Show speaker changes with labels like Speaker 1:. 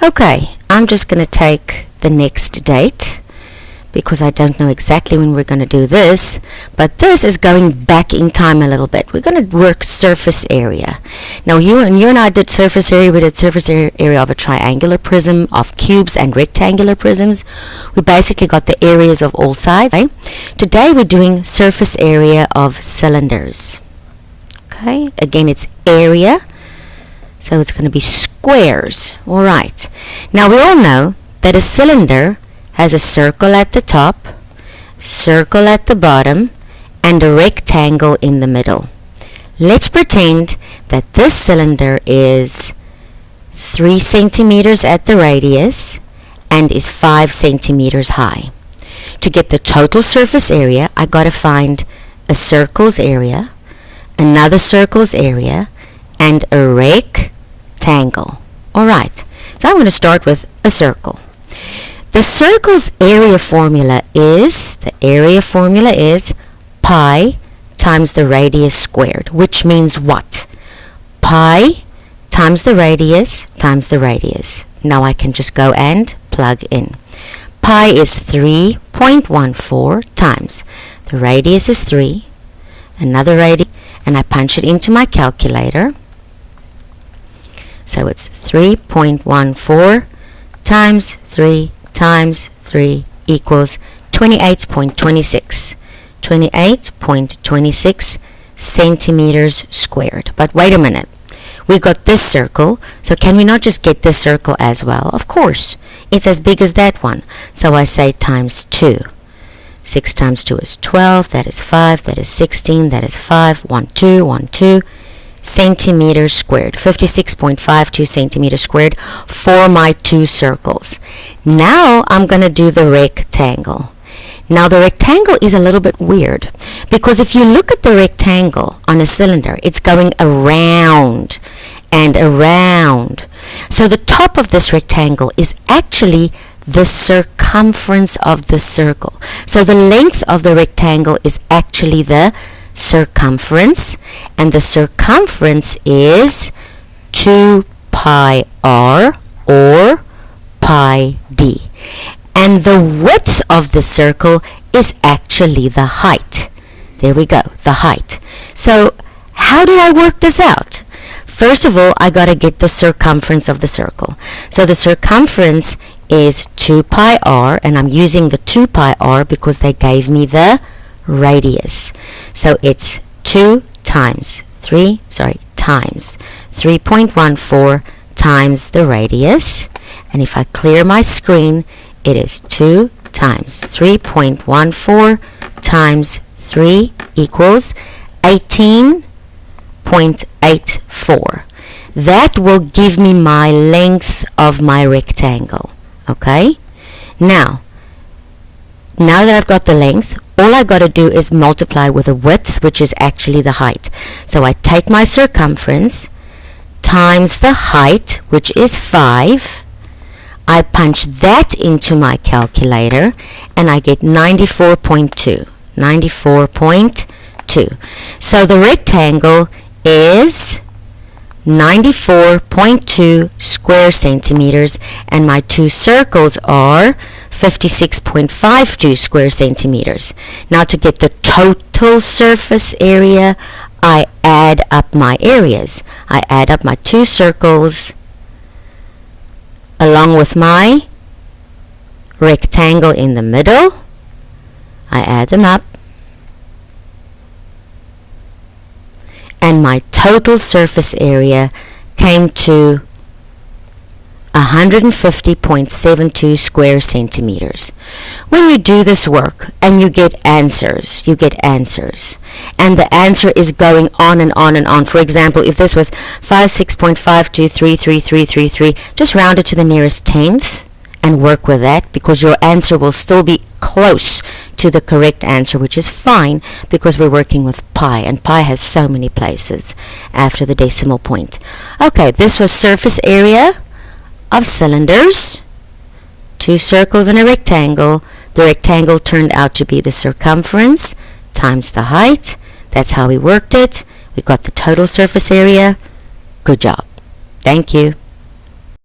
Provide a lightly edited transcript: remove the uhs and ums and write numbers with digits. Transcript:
Speaker 1: Okay, I'm just going to take the next date because I don't know exactly when we're going to do this, but this is going back in time a little bit. We're going to work surface area. Now you and I did surface area. We did surface area of a triangular prism, of cubes and rectangular prisms. We basically got the areas of all sides. Okay? Today we're doing surface area of cylinders. Okay, again it's area, so it's going to be squares. Alright, now we all know that a cylinder has a circle at the top, circle at the bottom, and a rectangle in the middle. Let's pretend that this cylinder is 3 centimeters at the radius and is 5 centimeters high. To get the total surface area, I got to find a circle's area, another circle's area, and a rectangle. Alright, so I'm going to start with a circle. The circle's area formula is, pi times the radius squared, which means what? Pi times the radius times the radius. Now I can just go and plug in. Pi is 3.14 times the radius is 3, another radius, and I punch it into my calculator. So it's 3.14 times 3 times 3 equals 28.26. 28.26 centimeters squared. But wait a minute. We got this circle, so can we not just get this circle as well? Of course. It's as big as that one. So I say times 2. 6 times 2 is 12. That is 5. That is 16. That is 5. 1, 2, 1, 2. Centimeters squared, 56.52 centimeters squared for my two circles. Now I'm going to do the rectangle. Now the rectangle is a little bit weird because if you look at the rectangle on a cylinder, it's going around and around. So the top of this rectangle is actually the circumference of the circle. So the length of the rectangle is actually the circumference, and the circumference is 2 pi r or pi d, and the width of the circle is actually the height. There we go, the height. So how do I work this out? First of all, I got to get the circumference of the circle. So the circumference is 2 pi r, and I'm using the 2 pi r because they gave me the radius. So it's 2 times 3.14 times the radius, and if I clear my screen, it is 2 times 3.14 times 3 equals 18.84. That will give me my length of my rectangle. Okay, now that I've got the length, all I got to do is multiply with the width, which is actually the height. So I take my circumference times the height, which is 5. I punch that into my calculator, and I get 94.2. 94.2. So the rectangle is 94.2 square centimeters, and my two circles are 56.52 square centimeters. Now to get the total surface area, I add up my areas. I add up my two circles along with my rectangle in the middle. I add them up, and my total surface area came to 150.72 square centimeters. When you do this work and you get answers, and the answer is going on and on and on. For example, if this was 56.52333333, just round it to the nearest tenth and work with that, because your answer will still be close to the correct answer, which is fine because we're working with pi, and pi has so many places after the decimal point. Okay, this was surface area of cylinders, two circles and a rectangle. The rectangle turned out to be the circumference times the height. That's how we worked it. We got the total surface area. Good job. Thank you.